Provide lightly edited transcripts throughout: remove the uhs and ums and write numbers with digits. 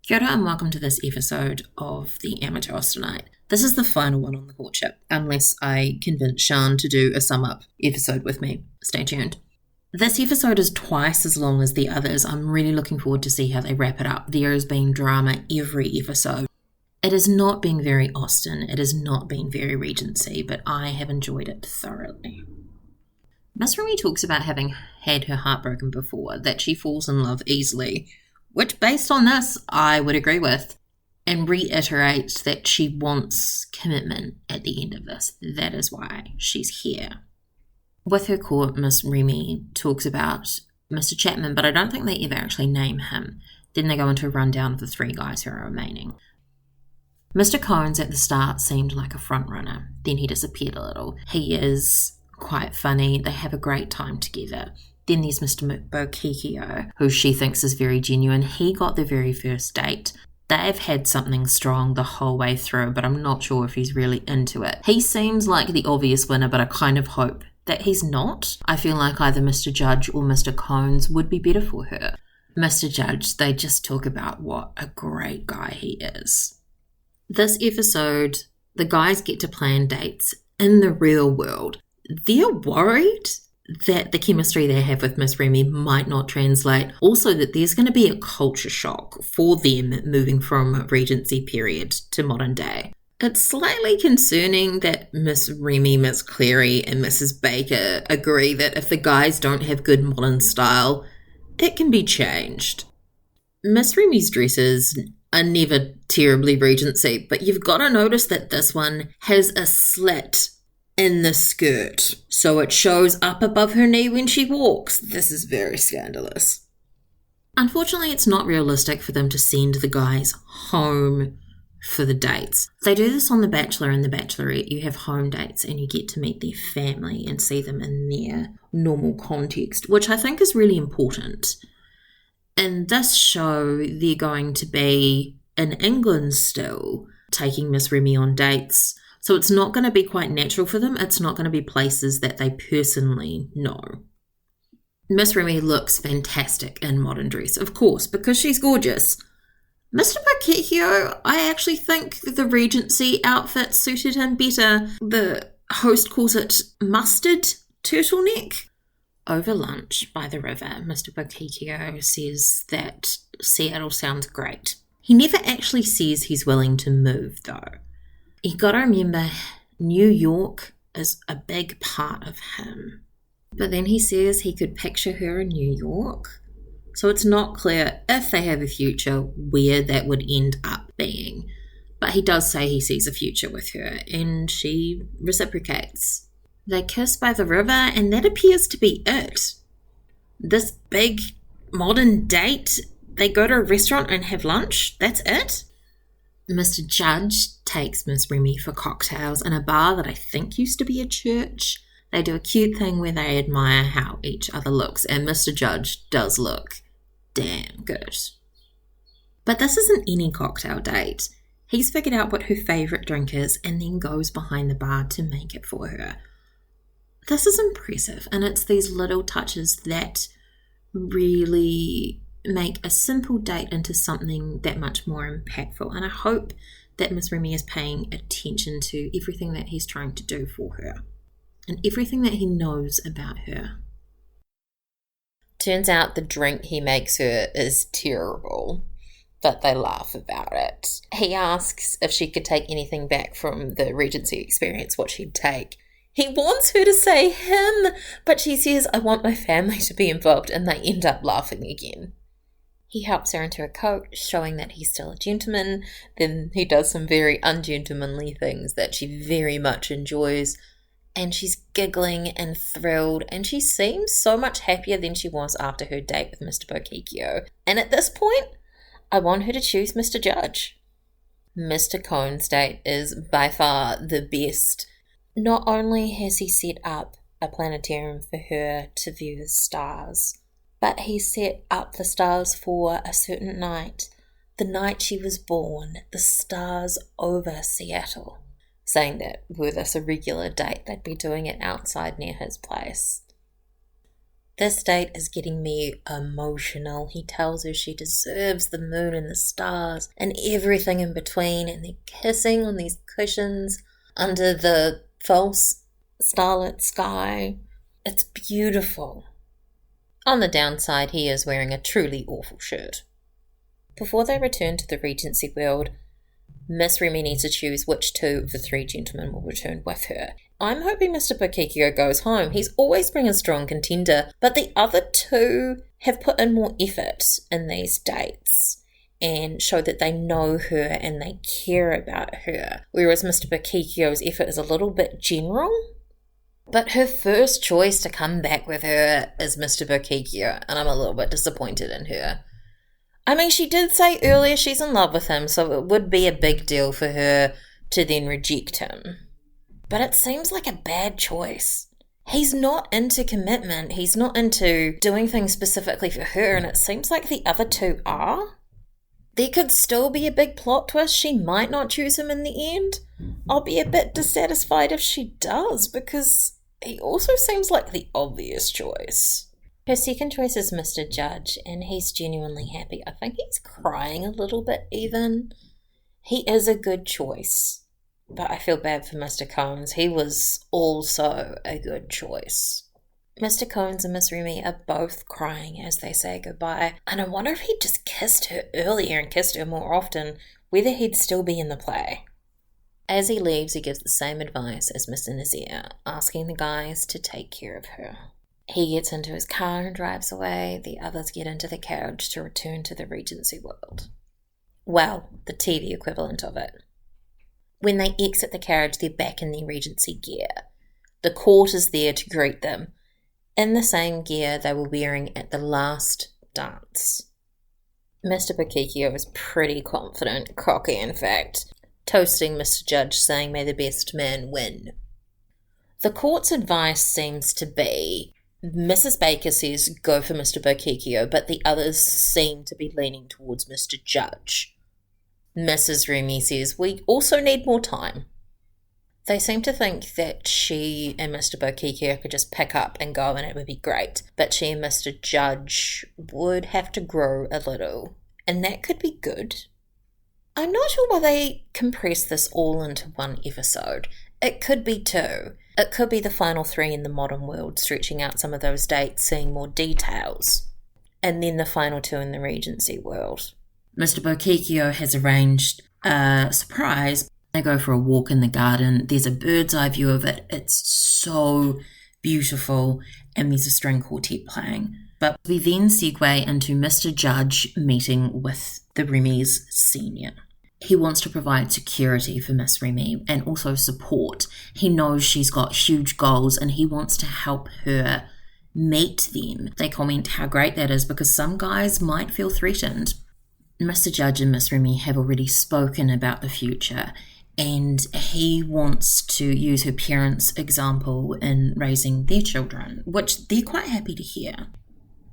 Kia ora and welcome to this episode of the Amateur Tonight. This is the final one on the Courtship, unless I convince Sean to do a sum-up episode with me. Stay tuned. This episode is twice as long as the others. I'm really looking forward to see how they wrap it up. There has been drama every episode. It has not been very Austen, it has not been very Regency, but I have enjoyed it thoroughly. Miss Remy talks about having had her heart broken before, that she falls in love easily, which based on this, I would agree with, and reiterates that she wants commitment at the end of this. That is why she's here. With her court, Miss Remy talks about Mr. Chapman, but I don't think they ever actually name him. Then they go into a rundown of the three guys who are remaining. Mr. Combs at the start seemed like a front runner. Then he disappeared a little. He is quite funny. They have a great time together. Then there's Mr. Bokikio, who she thinks is very genuine. He got the very first date. They've had something strong the whole way through, but I'm not sure if he's really into it. He seems like the obvious winner, but I kind of hope that he's not. I feel like either Mr. Judge or Mr. Combs would be better for her. Mr. Judge, they just talk about what a great guy he is. This episode, the guys get to plan dates in the real world. They're worried that the chemistry they have with Miss Remy might not translate. Also that there's going to be a culture shock for them moving from Regency period to modern day. It's slightly concerning that Miss Remy, Miss Cleary and Mrs. Baker agree that if the guys don't have good modern style, it can be changed. Miss Remy's dresses are never terribly Regency, but you've got to notice that this one has a slit in the skirt, so it shows up above her knee when she walks. This is very scandalous. Unfortunately, it's not realistic for them to send the guys home for the dates. They do this on The Bachelor and The Bachelorette. You have home dates and you get to meet their family and see them in their normal context, which I think is really important. In this show, they're going to be in England still, taking Miss Remy on dates. So it's not going to be quite natural for them. It's not going to be places that they personally know. Miss Remy looks fantastic in modern dress, of course, because she's gorgeous. Mr. Bokikio, I actually think the Regency outfit suited him better. The host calls it mustard turtleneck. Over lunch by the river, Mr. Bokikio says that Seattle sounds great. He never actually says he's willing to move, though. You gotta remember, New York is a big part of him. But then he says he could picture her in New York. So it's not clear if they have a future where that would end up being. But he does say he sees a future with her, and she reciprocates. They kiss by the river, and that appears to be it. This big modern date, they go to a restaurant and have lunch, that's it? Mr. Judge takes Miss Remy for cocktails in a bar that I think used to be a church. They do a cute thing where they admire how each other looks, and Mr. Judge does look damn good. But this isn't any cocktail date. He's figured out what her favourite drink is and then goes behind the bar to make it for her. This is impressive, and it's these little touches that really make a simple date into something that much more impactful. And I hope that Miss Remy is paying attention to everything that he's trying to do for her and everything that he knows about her. Turns out the drink he makes her is terrible, but they laugh about it. He asks if she could take anything back from the Regency experience, what she'd take. He wants her to say him, but she says, I want my family to be involved, and they end up laughing again. He helps her into a coat, showing that he's still a gentleman. Then he does some very ungentlemanly things that she very much enjoys. And she's giggling and thrilled, and she seems so much happier than she was after her date with Mr. Bokikio. And at this point, I want her to choose Mr. Judge. Mr. Cohn's date is by far the best. Not only has he set up a planetarium for her to view the stars, but he set up the stars for a certain night, the night she was born, the stars over Seattle, saying that were this a regular date, they'd be doing it outside near his place. This date is getting me emotional. He tells her she deserves the moon and the stars and everything in between, and they're kissing on these cushions under the false starlit sky. It's beautiful. On the downside, he is wearing a truly awful shirt. Before they return to the Regency world, Miss Remy needs to choose which two of the three gentlemen will return with her. I'm hoping Mr. Bokikio goes home. He's always been a strong contender, but the other two have put in more effort in these dates and show that they know her and they care about her, whereas Mr. Bokikio's effort is a little bit general. But her first choice to come back with her is Mr. Bokikio, and I'm a little bit disappointed in her. I mean, she did say earlier she's in love with him, so it would be a big deal for her to then reject him. But it seems like a bad choice. He's not into commitment. He's not into doing things specifically for her, and it seems like the other two are. There could still be a big plot twist. She might not choose him in the end. I'll be a bit dissatisfied if she does, because he also seems like the obvious choice. Her second choice is Mr. Judge, and he's genuinely happy. I think he's crying a little bit even. He is a good choice, but I feel bad for Mr. Combs. He was also a good choice. Mr. Combs and Miss Remy are both crying as they say goodbye, and I wonder if he'd just kissed her earlier and kissed her more often, whether he'd still be in the play. As he leaves, he gives the same advice as Mr. Nazir, asking the guys to take care of her. He gets into his car and drives away. The others get into the carriage to return to the Regency world. Well, the TV equivalent of it. When they exit the carriage, they're back in their Regency gear. The court is there to greet them, in the same gear they were wearing at the last dance. Mr. Bokikio is pretty confident, cocky in fact, toasting Mr. Judge, saying, "May the best man win." The court's advice seems to be, Mrs. Baker says go for Mr. Bokikio, but the others seem to be leaning towards Mr. Judge. Mrs. Remy says we also need more time. They seem to think that she and Mr. Bokikio could just pick up and go and it would be great, but she and Mr. Judge would have to grow a little, and that could be good. I'm not sure why they compressed this all into one episode. It could be two. It could be the final three in the modern world, stretching out some of those dates, seeing more details. And then the final two in the Regency world. Mr. Bokikio has arranged a surprise. They go for a walk in the garden. There's a bird's eye view of it. It's so beautiful. And there's a string quartet playing. But we then segue into Mr. Judge meeting with the Remy's senior. He wants to provide security for Miss Remy and also support. He knows she's got huge goals and he wants to help her meet them. They comment how great that is because some guys might feel threatened. Mr. Judge and Miss Remy have already spoken about the future, and he wants to use her parents' example in raising their children, which they're quite happy to hear.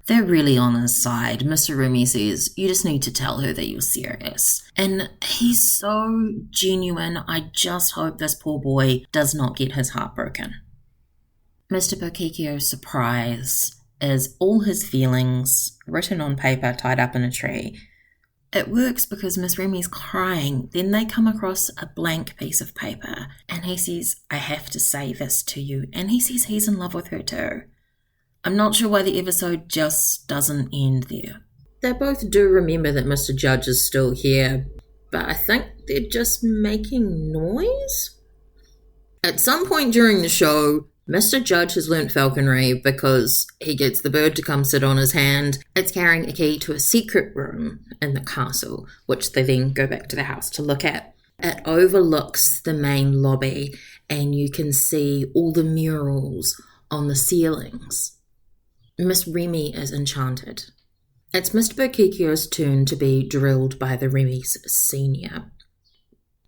They're really on his side. Mr. Remy says, you just need to tell her that you're serious. And he's so genuine. I just hope this poor boy does not get his heart broken. Mr. Bokikio's surprise is all his feelings written on paper, tied up in a tree. It works because Miss Remy's crying. Then they come across a blank piece of paper and he says, I have to say this to you. And he says he's in love with her too. I'm not sure why the episode just doesn't end there. They both do remember that Mr. Judge is still here, but I think they're just making noise. At some point during the show, Mr. Judge has learnt falconry because he gets the bird to come sit on his hand. It's carrying a key to a secret room in the castle, which they then go back to the house to look at. It overlooks the main lobby, and you can see all the murals on the ceilings. Miss Remy is enchanted. It's Mr. Bokikio's turn to be drilled by the Remy's senior.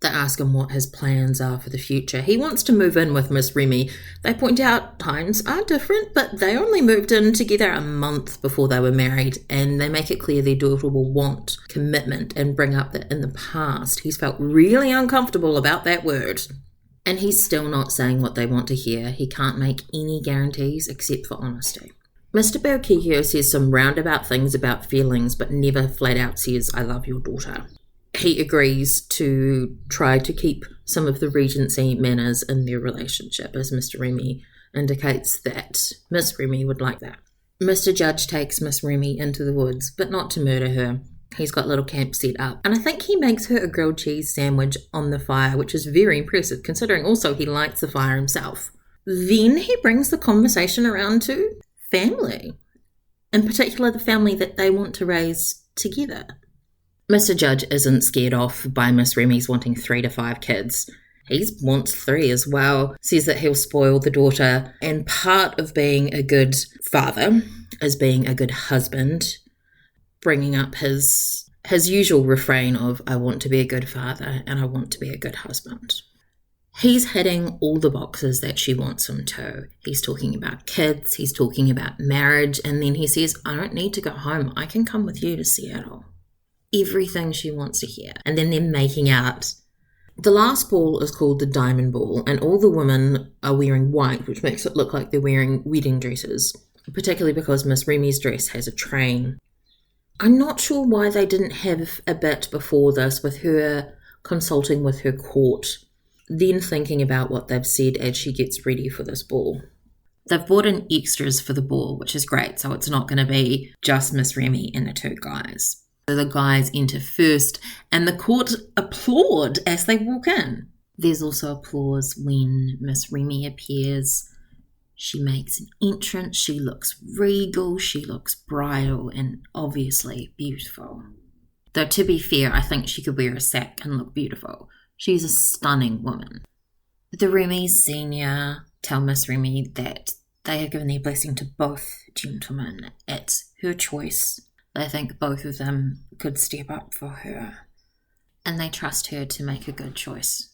They ask him what his plans are for the future. He wants to move in with Miss Remy. They point out times are different, but they only moved in together a month before they were married, and they make it clear their daughter will want commitment and bring up that in the past he's felt really uncomfortable about that word. And he's still not saying what they want to hear. He can't make any guarantees except for honesty. Mr. Berkikio says some roundabout things about feelings, but never flat out says, I love your daughter. He agrees to try to keep some of the Regency manners in their relationship, as Mr. Remy indicates that Miss Remy would like that. Mr. Judge takes Miss Remy into the woods, but not to murder her. He's got a little camp set up, and I think he makes her a grilled cheese sandwich on the fire, which is very impressive, considering also he lights the fire himself. Then he brings the conversation around to family, in particular the family that they want to raise together. Mr. Judge isn't scared off by Miss Remy's wanting 3 to 5 kids. He wants 3 as well, says that he'll spoil the daughter, and part of being a good father is being a good husband, bringing up his usual refrain of, I want to be a good father and I want to be a good husband. He's hitting all the boxes that she wants him to. He's talking about kids, he's talking about marriage, and then he says, I don't need to go home, I can come with you to Seattle. Everything she wants to hear. And then they're making out. The last ball is called the Diamond Ball, and all the women are wearing white, which makes it look like they're wearing wedding dresses, particularly because Miss Remy's dress has a train. I'm not sure why they didn't have a bit before this with her consulting with her court, then thinking about what they've said as she gets ready for this ball. They've brought in extras for the ball, which is great, so it's not going to be just Miss Remy and the 2 guys. So the guys enter first, and the court applaud as they walk in. There's also applause when Miss Remy appears. She makes an entrance, she looks regal, she looks bridal, and obviously beautiful. Though to be fair, I think she could wear a sack and look beautiful. She's a stunning woman. The Remys Senior tell Miss Remy that they have given their blessing to both gentlemen. It's her choice. They think both of them could step up for her, and they trust her to make a good choice.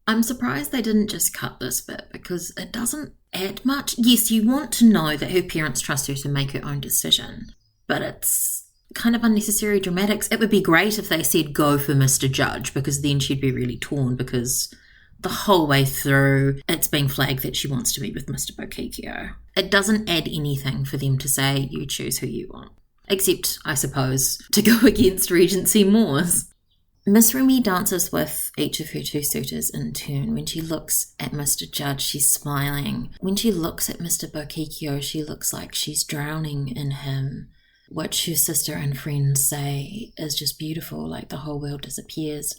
I'm surprised they didn't just cut this bit because it doesn't add much. Yes, you want to know that her parents trust her to make her own decision, but it's kind of unnecessary dramatics. It would be great if they said go for Mr. Judge, because then she'd be really torn, because the whole way through it's being flagged that she wants to be with Mr. Berkikio. It doesn't add anything for them to say you choose who you want. Except, I suppose, to go against Regency Moors. Miss Remy dances with each of her 2 suitors in turn. When she looks at Mr. Judge, she's smiling. When she looks at Mr. Berkikio, she looks like she's drowning in him, which her sister and friends say is just beautiful, like the whole world disappears.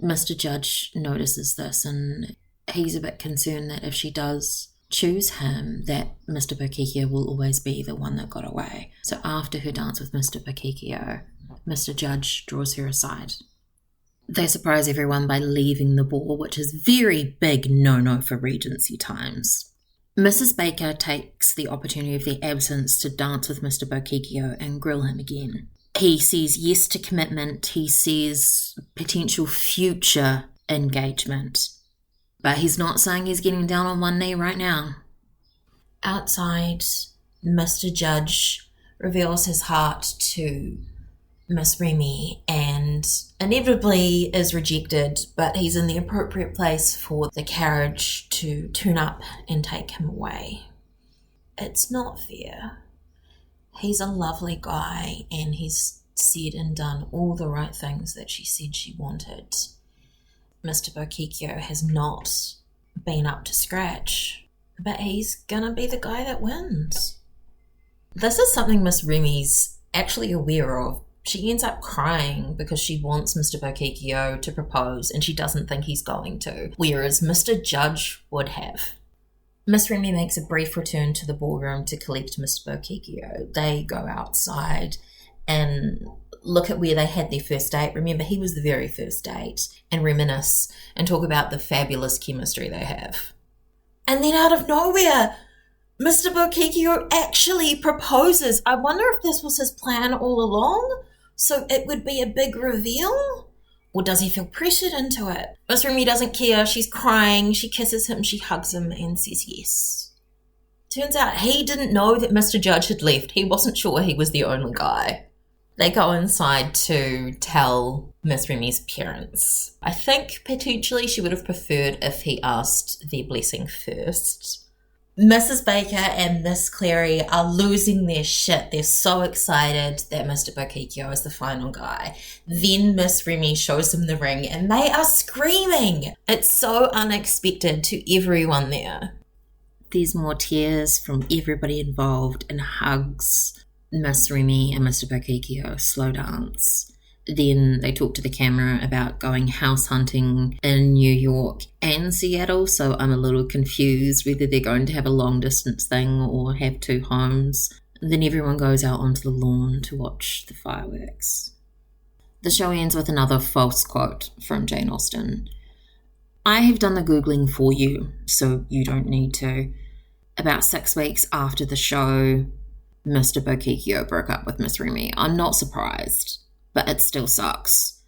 Mr. Judge notices this, and he's a bit concerned that if she does choose him, that Mr. Berkikio will always be the one that got away. So after her dance with Mr. Berkikio, Mr. Judge draws her aside. They surprise everyone by leaving the ball, which is very big no-no for Regency times. Mrs. Baker takes the opportunity of their absence to dance with Mr. Berkikio and grill him again. He says yes to commitment, he says potential future engagement. But he's not saying he's getting down on one knee right now. Outside, Mr. Judge reveals his heart to Miss Remy and inevitably is rejected, but he's in the appropriate place for the carriage to turn up and take him away. It's not fair. He's a lovely guy and he's said and done all the right things that she said she wanted. Mr. Berkikio has not been up to scratch, but he's gonna be the guy that wins. This is something Miss Remy's actually aware of. She ends up crying because she wants Mr. Berkikio to propose and she doesn't think he's going to, whereas Mr. Judge would have. Miss Remy makes a brief return to the ballroom to collect Mr. Berkikio. They go outside and look at where they had their first date. Remember, he was the very first date, and reminisce and talk about the fabulous chemistry they have. And then out of nowhere, Mr. Berkikio actually proposes. I wonder if this was his plan all along, so it would be a big reveal? Or does he feel pressured into it? Miss Remy doesn't care. She's crying. She kisses him. She hugs him and says yes. Turns out he didn't know that Mr. Judge had left. He wasn't sure he was the only guy. They go inside to tell Miss Remy's parents. I think potentially she would have preferred if he asked their blessing first. Mrs. Baker and Miss Clary are losing their shit. They're so excited that Mr. Bokikio is the final guy. Then Miss Remy shows them the ring and they are screaming. It's so unexpected to everyone there. There's more tears from everybody involved and hugs. Miss Remy and Mr. Bokikio slow dance. Then they talk to the camera about going house hunting in New York and Seattle, so I'm a little confused whether they're going to have a long distance thing or have two homes. Then everyone goes out onto the lawn to watch the fireworks. The show ends with another false quote from Jane Austen. I have done the Googling for you, so you don't need to. About 6 weeks after the show, Mr. Bokikio broke up with Miss Remy. I'm not surprised, but it still sucks.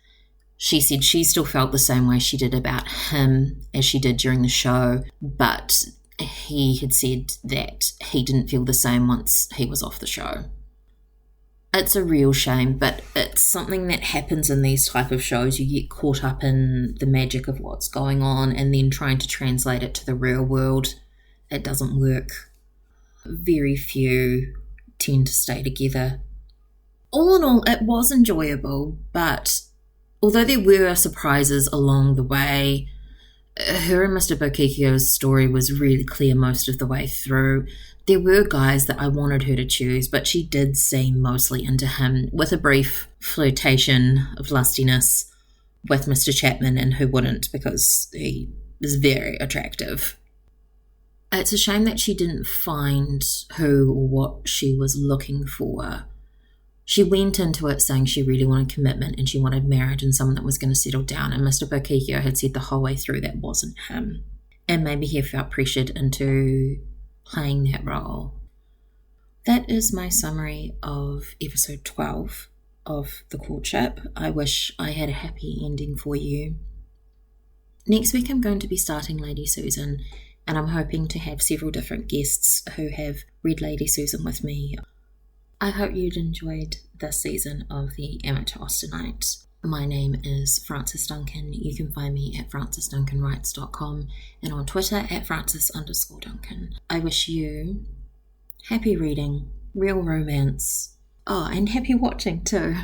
She said she still felt the same way she did about him as she did during the show, but he had said that he didn't feel the same once he was off the show. It's a real shame, but it's something that happens in these type of shows. You get caught up in the magic of what's going on and then trying to translate it to the real world. It doesn't work. Very few tend to stay together. All in all, it was enjoyable, but although there were surprises along the way, her and Mr. Bokikio's story was really clear most of the way through. There were guys that I wanted her to choose, but she did seem mostly into him, with a brief flirtation of lustiness with Mr. Chapman, and who wouldn't, because he is very attractive. It's a shame that she didn't find who or what she was looking for. She went into it saying she really wanted commitment and she wanted marriage and someone that was going to settle down, and Mr. Bokikio had said the whole way through that wasn't him. And maybe he felt pressured into playing that role. That is my summary of episode 12 of The Courtship. I wish I had a happy ending for you. Next week I'm going to be starting Lady Susan, and I'm hoping to have several different guests who have read Lady Susan with me. I hope you'd enjoyed this season of the Amateur Austenite. My name is Frances Duncan. You can find me at francesduncanwrites.com and on Twitter at Frances_Duncan. I wish you happy reading, real romance, and happy watching too.